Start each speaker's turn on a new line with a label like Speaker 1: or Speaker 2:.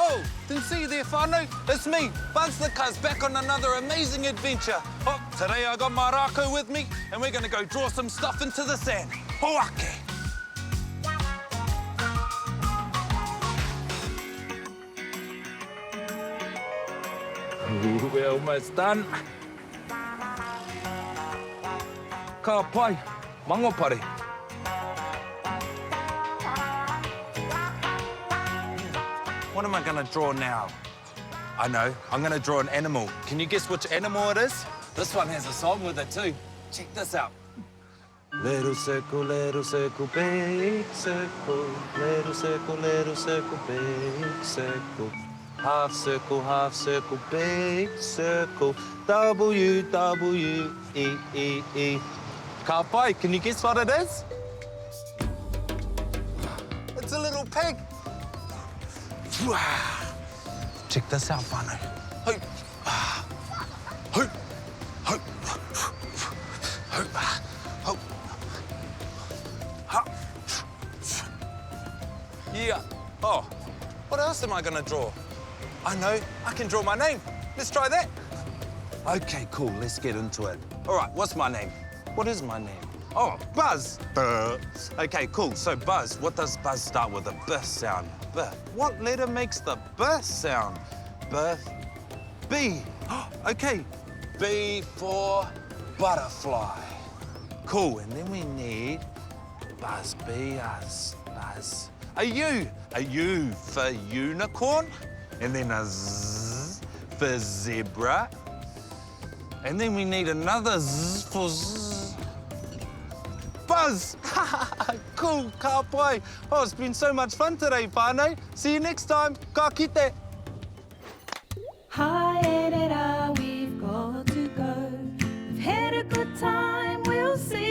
Speaker 1: Oh, then see you there, whānau. It's me, Buzz the Cuz, back on another amazing adventure. Oh, today I got my rākau with me, and we're gonna go draw some stuff into the sand. Hoake. Ooh, we're almost done. Ka pai, mangopare. What am I going to draw now? I know, I'm going to draw an animal. Can you guess which animal it is? This one has a song with it too. Check this out. Little circle, big circle. Little circle, big circle. Half circle, big circle. W, W, E, E, E. Ka pai, can you guess what it is? It's a little pig. Check this out, whānau. Hey. Hey. Hey. Hey. Yeah. Oh, what else am I going to draw? I know, I can draw my name. Let's try that. OK, cool, let's get into it. All right, what's my name? What is my name? Oh, Buzz. OK, cool. So, Buzz, what does Buzz start with? A B sound. B. What letter makes the B sound? B. B. OK. B for butterfly. Cool. And then we need Buzz, B-Uz, Buzz. A U. A U for unicorn. And then a Z for zebra. And then we need another Z for Z. Buzz! Cool, ka pai. Oh, it's been so much fun today, whānau. See you next time. Ka kite.
Speaker 2: Hi, Edita, we've got to go. We've had a good time, we'll see